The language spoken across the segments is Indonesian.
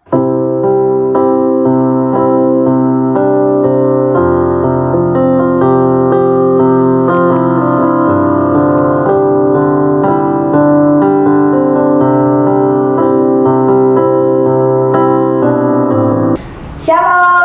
Shalom,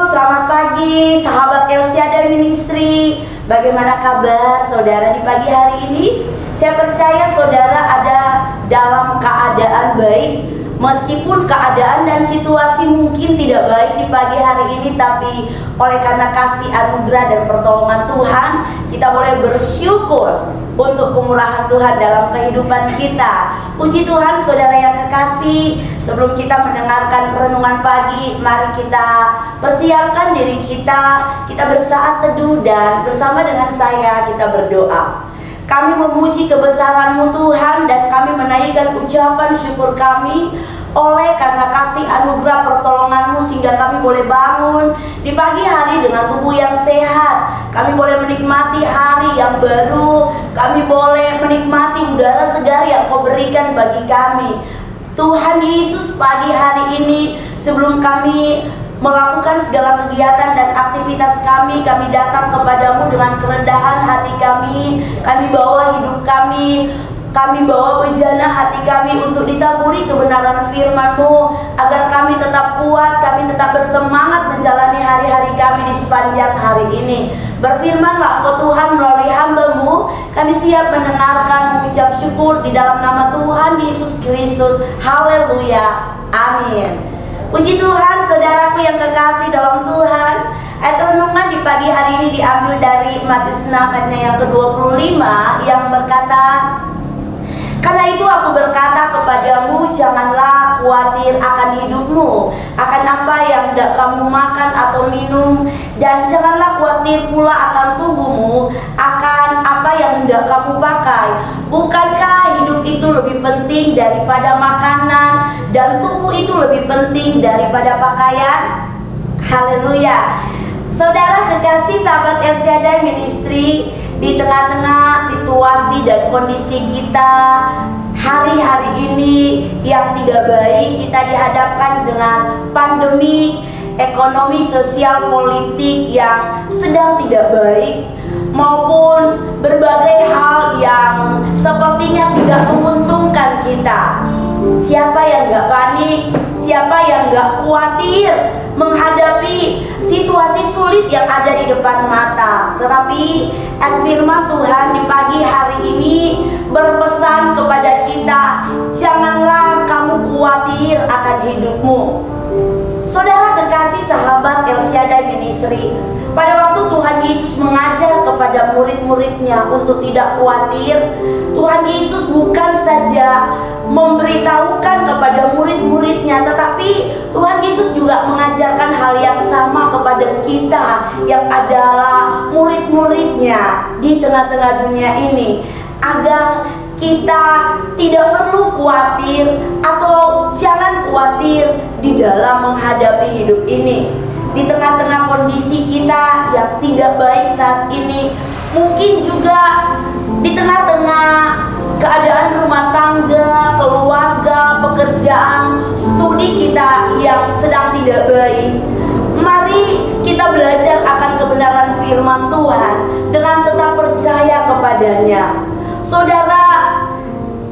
selamat pagi sahabat El Shaddai Ministry. Bagaimana kabar saudara di pagi hari ini? Saya percaya saudara ada dalam keadaan baik. Meskipun keadaan dan situasi mungkin tidak baik di pagi hari ini, tapi oleh karena kasih anugerah dan pertolongan Tuhan, kita boleh bersyukur untuk kemurahan Tuhan dalam kehidupan kita. Puji Tuhan saudara yang kekasih. Sebelum kita mendengarkan renungan pagi, mari kita persiapkan diri kita bersaat teduh dan bersama dengan saya kita berdoa. Kami memuji kebesaran-Mu Tuhan dan kami menaikkan ucapan syukur kami oleh karena kasih anugerah pertolongan-Mu sehingga kami boleh bangun di pagi hari dengan tubuh yang sehat. Kami boleh menikmati hari yang baru. Kami boleh menikmati udara segar yang Kau berikan bagi kami. Tuhan Yesus, pagi hari ini sebelum kami melakukan segala kegiatan dan aktivitas kami datang kepadamu dengan kerendahan hati kami. Kami bawa hidup kami bawa bejana hati kami untuk ditaburi kebenaran firman-Mu, agar kami tetap kuat, kami tetap bersemangat menjalani hari-hari kami di sepanjang hari ini. Berfirmanlah Engkau Tuhan melalui hamba-Mu, kami siap mendengarkan, mengucap syukur di dalam nama Tuhan Yesus Kristus. Haleluya, amin. Puji Tuhan saudaraku yang kekasih dalam Tuhan. Ayat renungan di pagi hari ini diambil dari Matius 6 ayatnya yang ke-25 yang berkata, karena itu aku berkata kepadamu, janganlah khawatir akan hidupmu, akan apa yang hendak kamu makan atau minum, dan janganlah khawatir pula akan tubuhmu, akan apa yang hendak kamu pakai. Bukankah hidup itu lebih penting daripada makanan, dan tubuh itu lebih penting daripada pakaian? Haleluya. Saudara kekasih sahabat El Shaddai Ministry, di tengah-tengah situasi dan kondisi kita hari-hari ini yang tidak baik, kita dihadapkan dengan pandemi, ekonomi, sosial, politik yang sedang tidak baik, maupun berbagai hal yang sepertinya tidak menguntungkan kita. Siapa yang gak panik? Siapa yang gak khawatir menghadapi situasi sulit yang ada di depan mata? Tetapi firman Tuhan di pagi hari ini berpesan kepada kita, janganlah kamu khawatir akan hidupmu. Saudara kekasih sahabat El Shaddai Ministry, pada waktu Tuhan Yesus mengajar kepada murid-muridnya untuk tidak khawatir, Tuhan Yesus bukan saja memberitahukan kepada murid-muridnya, tetapi Tuhan Yesus juga mengajarkan hal yang sama kepada kita yang adalah murid-muridnya di tengah-tengah dunia ini, agar kita tidak perlu khawatir atau jangan khawatir di dalam menghadapi hidup ini. Di tengah-tengah kondisi kita yang tidak baik saat ini, mungkin juga di tengah-tengah keadaan rumah tangga, keluarga, pekerjaan, studi kita yang sedang tidak baik, mari kita belajar akan kebenaran firman Tuhan dengan tetap percaya kepadanya. Saudara,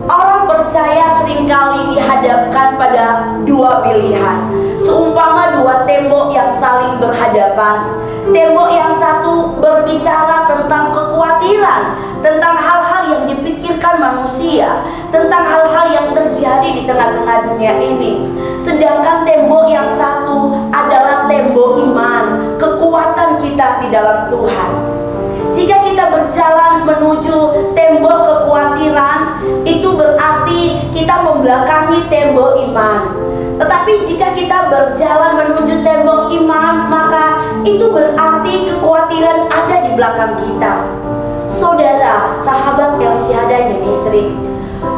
orang percaya seringkali dihadapkan pada dua pilihan, seumpama dua tembok yang saling berhadapan. Tembok yang satu berbicara tentang kekhawatiran, tentang hal-hal yang dipikirkan manusia, tentang hal-hal yang terjadi di tengah-tengah dunia ini. Sedangkan tembok yang satu adalah tembok iman, kekuatan kita di dalam Tuhan. Jika kita berjalan menuju tembok kekhawatiran, itu berarti kita membelakangi tembok iman. Tetapi jika kita berjalan menuju tembok iman, maka itu berarti kekhawatiran ada di belakang kita. Saudara, sahabat El Shaddai Ministry,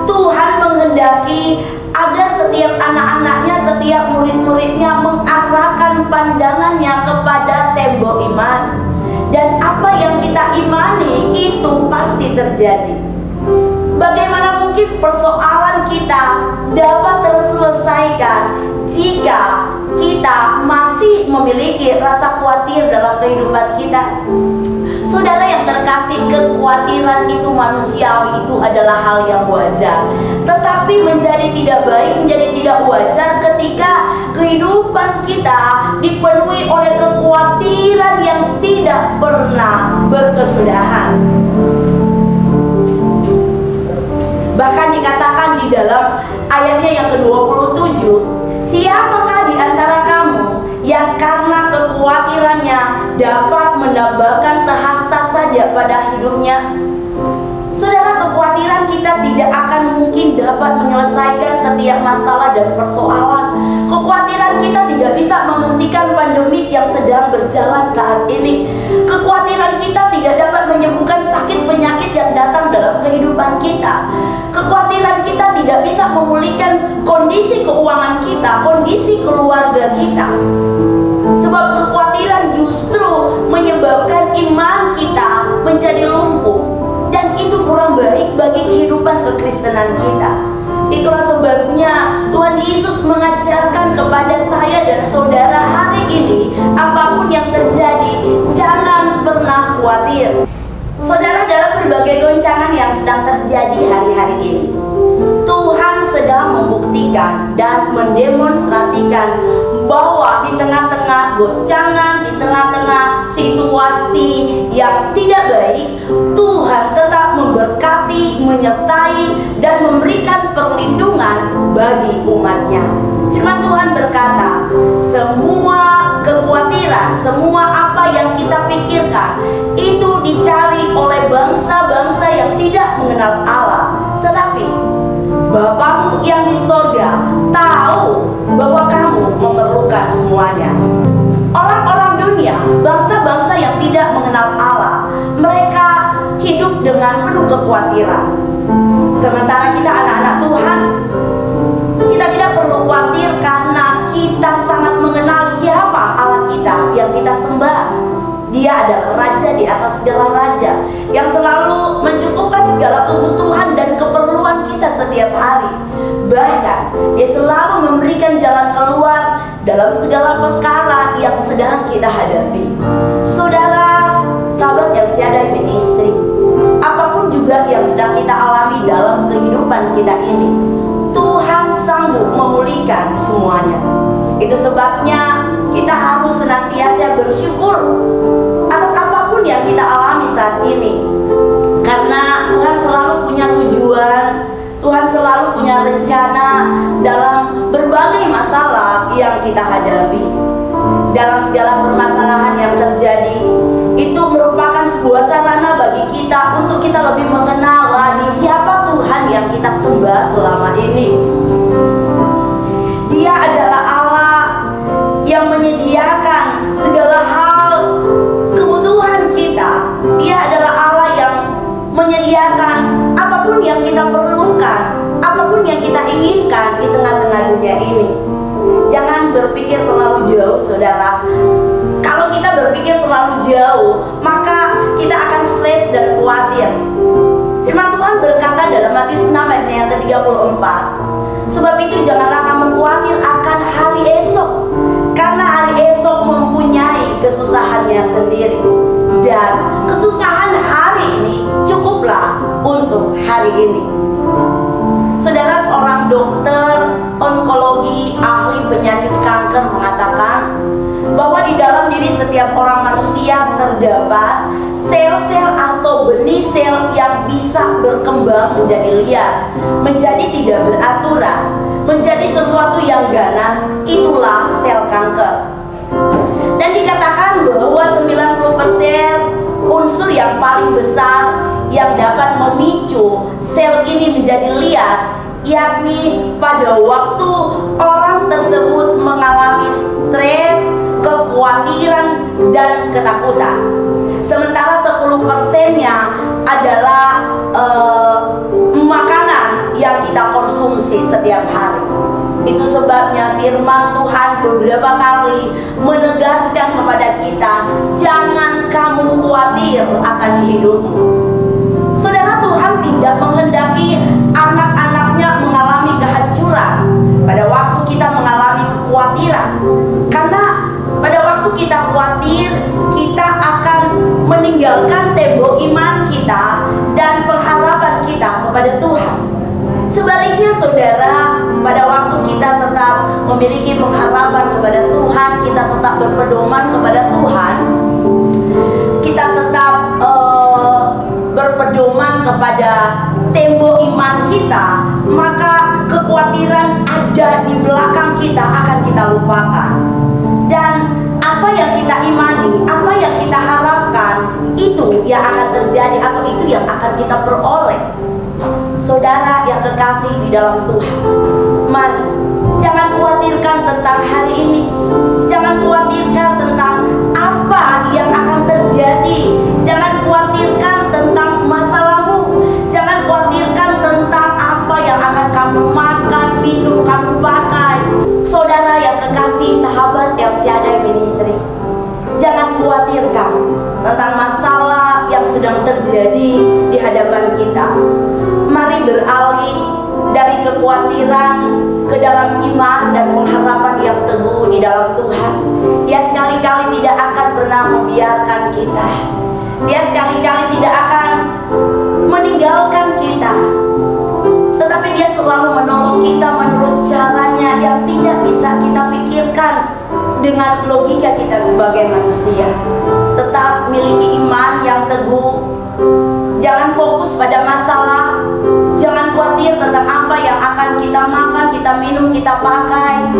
Tuhan menghendaki ada setiap anak-anaknya, setiap murid-muridnya mengarahkan pandangannya kepada tembok iman. Dan apa yang kita imani itu pasti terjadi. Bagaimana mungkin persoalan kita dapat terselesaikan jika kita masih memiliki rasa khawatir dalam kehidupan kita? Saudara yang terkasih, kekhawatiran itu manusiawi, itu adalah hal yang wajar. Tetapi menjadi tidak baik, menjadi tidak wajar ketika kehidupan kita dipenuhi oleh kekhawatiran yang tidak pernah berkesudahan. Bahkan dikatakan di dalam ayatnya yang ke-27, siapakah di antara kamu yang karena kekhawatirannya dapat menambahkan sehasta saja pada hidupnya? Saudara, kekhawatiran kita tidak akan mungkin dapat menyelesaikan setiap masalah dan persoalan. Kekhawatiran kita tidak bisa menghentikan pandemi yang sedang berjalan saat ini. Kekhawatiran kita tidak dapat menyembuhkan sakit penyakit yang datang dalam kehidupan kita. Kekhawatiran kita tidak bisa memulihkan kondisi keuangan kita, kondisi keluarga kita. Sebab kekhawatiran justru menyebabkan iman kita menjadi lumpuh. Dan itu kurang baik bagi kehidupan kekristenan kita. Itulah sebabnya Tuhan Yesus mengajarkan kepada saya dan saudara hari ini, apapun yang terjadi, jangan pernah khawatir. Saudara, dalam berbagai goncangan yang sedang terjadi hari-hari ini, Tuhan sedang membuktikan dan mendemonstrasikan bahwa di tengah-tengah goncangan, di tengah-tengah situasi yang tidak baik, Tuhan tetap memberkati, menyertai, dan memberikan perlindungan bagi umatnya. Firman Tuhan berkata, semua kekhawatiran, semua apa yang kita pikirkan, itu dicari oleh bangsa-bangsa yang tidak mengenal Allah. Tetapi Bapamu yang di sorga tahu bahwa kamu memerlukan semuanya. Orang-orang dunia, bangsa-bangsa yang tidak mengenal Allah, mereka hidup dengan penuh kekhawatiran. Sementara kita anak-anak Tuhan, kita tidak perlu khawatir karena kita sangat mengenal siapa Allah kita yang kita sembah. Dia adalah Raja di atas segala raja, yang selalu mencukupkan segala kebutuhan dan keperluan kita setiap hari. Bahkan Dia selalu memberikan jalan keluar dalam segala perkara yang sedang kita hadapi. Saudara, sahabat LCA Ministry, apapun juga yang sedang kita alami dalam kehidupan kita ini, Tuhan sanggup memulihkan semuanya. Itu sebabnya kita harus senantiasa bersyukur atas apapun yang kita alami saat ini. Karena Tuhan selalu punya tujuan, Tuhan selalu punya rencana dalam berbagai masalah yang kita hadapi. Dalam segala permasalahan yang terjadi, itu merupakan sebuah sarana bagi kita untuk kita lebih mengenal lagi siapa Tuhan yang kita sembah selama ini. Dia adalah Allah yang menyediakan segala hal kebutuhan kita. Dia adalah Allah yang menyediakan apapun yang kita perlukan, apapun yang kita inginkan di tengah-tengah dunia ini. Jangan berpikir terlalu jauh, saudara. Kalau kita berpikir terlalu jauh, maka kita akan stres dan khawatir. Firman Tuhan berkata dalam Matius 6 ayat yang ke-34, sebab itu janganlah kamu khawatir akan hari esok, karena hari esok mempunyai kesusahannya sendiri. Dan kesusahan hari ini cukuplah untuk hari ini. Saudara, seorang dokter onkologi ahli penyakit kanker mengatakan bahwa di dalam diri setiap orang manusia terdapat sel-sel atau benih sel yang bisa berkembang menjadi liar, menjadi tidak beraturan, menjadi sesuatu yang ganas. Itulah sel kanker. Dan dikatakan bahwa 90% unsur yang paling besar yang dapat memicu sel ini menjadi liar, yakni pada waktu orang tersebut mengalami stres, kekhawatiran, dan ketakutan. Sementara 10%-nya adalah makanan yang kita konsumsi setiap hari. Itu sebabnya firman Tuhan beberapa kali menegaskan kepada kita, jangan kamu khawatir akan hidupmu. Saudara, Tuhan tidak menghendaki anak-anaknya mengalami kehancuran. Pada waktu kita mengalami kekhawatiran, kekhawatiran. Karena pada waktu kita khawatir, kita akan meninggalkan tembok iman kita dan pengharapan kita kepada Tuhan. Sebaliknya saudara, pada waktu kita tetap memiliki pengharapan kepada Tuhan, kita tetap berpedoman kepada Tuhan, kita tetap berpedoman kepada tembok iman kita, maka kekhawatiran ada di belakang kita akan kita lupakan. Dan apa yang kita imani, apa yang kita harapkan, itu yang akan terjadi atau itu yang akan kita peroleh. Saudara yang kekasih di dalam Tuhan, mari jangan khawatirkan tentang hari ini. Jangan khawatirkan tentang apa yang akan terjadi. Jangan khawatirkan tentang masalahmu. Jangan khawatirkan tentang apa yang akan kamu makan, minum, kamu pakai. Saudara yang kekasih, sahabat El Shaddai Ministry, jangan khawatirkan tentang masalah yang sedang terjadi di hadapan kita. Mari beralih dari kekhawatiran ke dalam iman dan pengharapan yang teguh di dalam Tuhan. Dia sekali-kali tidak akan pernah membiarkan kita. Dia sekali-kali tidak akan meninggalkan kita, tetapi Dia selalu menolong kita menurut caranya yang tidak bisa kita pikirkan dengan logika kita sebagai manusia. Tetap miliki iman yang teguh. Jangan fokus pada masalah. Jangan khawatir tentang apa yang akan kita makan, kita minum, kita pakai.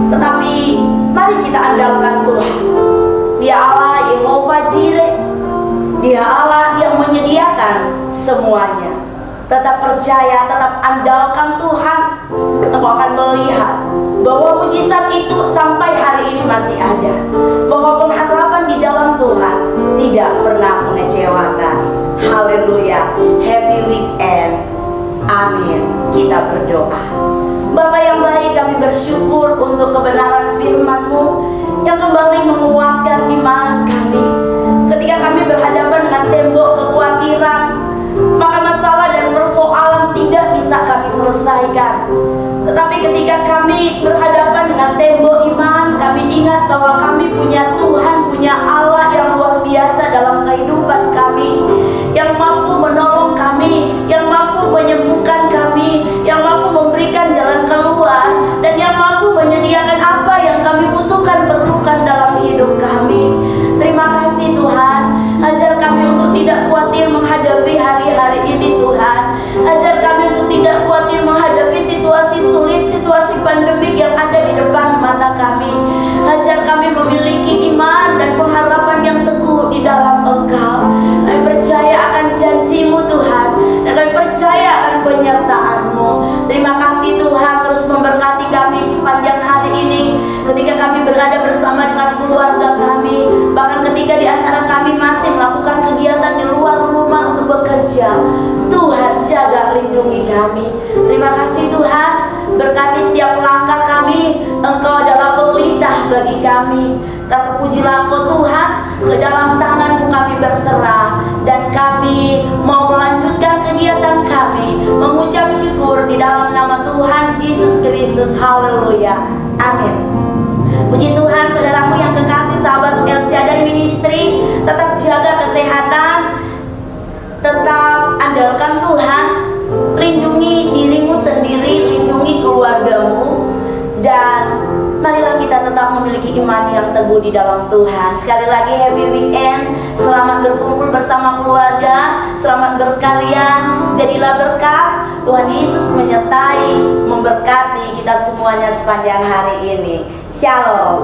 Tetapi mari kita andalkan Tuhan. Dia Allah Yehova Jireh. Dia Allah yang menyediakan semuanya. Tetap percaya, tetap andalkan Tuhan. Engkau akan melihat bahwa mujizat itu sampai hari ini masih ada. Bahwa pengharapan di dalam Tuhan tidak pernah mengecewakan. Haleluya. Happy weekend. Amin. Kita berdoa. Bapa yang baik, kami bersyukur untuk kebenaran firman-Mu yang kembali menguatkan iman kami. Ketika kami berhadapan dengan tembok kekhawatiran, maka masalah dan persoalan tidak bisa kami selesaikan. Tetapi ketika kami berhadapan dengan tembok iman, kami ingat bahwa kami punya Tuhan, punya Allah yang luar biasa dalam kehidupan kami, yang mampu menolong kami, yang mampu menyembuhkan kami, yang mampu memberikan jalan keluar, dan yang mampu menyediakan apa yang kami butuhkan, perlukan dalam hidup kami. Terima kasih Tuhan. Ajar kami untuk tidak khawatir menghadapi hari-hari ini Tuhan. Ajar kami untuk tidak khawatir menghadapi situasi sulit, situasi pandemik yang ada di depan mata kami. Ajar kami memiliki iman dan pengharapan yang teguh di dalam Engkau. Kami percaya akan janji-Mu Tuhan, dan kami percaya akan penyertaan-Mu. Terima kasih Tuhan, terus memberkati kami sepanjang hari ini. Ketika kami berada bersama dengan keluarga kami, bahkan ketika di antara kami masih melakukan kegiatan di luar rumah untuk bekerja, Tuhan jaga lindungi kami. Terima kasih Tuhan, berkati setiap langkah kami. Engkau adalah pelita bagi kami. Terpujilah Engkau Tuhan, ke dalam tangan-Mu kami berserah, dan kami mau melanjutkan kegiatan kami, mengucap syukur di dalam nama Tuhan Yesus Kristus. Haleluya. Amin. Puji Tuhan, saudaraku yang kekasih, sahabat El Shaddai Ministry, tetap jaga kesehatan, tetap andalkan Tuhan, lindungi dirimu sendiri, lindungi keluargamu, dan marilah kita tetap memiliki iman yang teguh di dalam Tuhan. Sekali lagi happy weekend. Selamat berkumpul bersama keluarga, selamat berkarya, jadilah berkat. Tuhan Yesus menyertai, memberkati kita semuanya sepanjang hari ini. Shalom.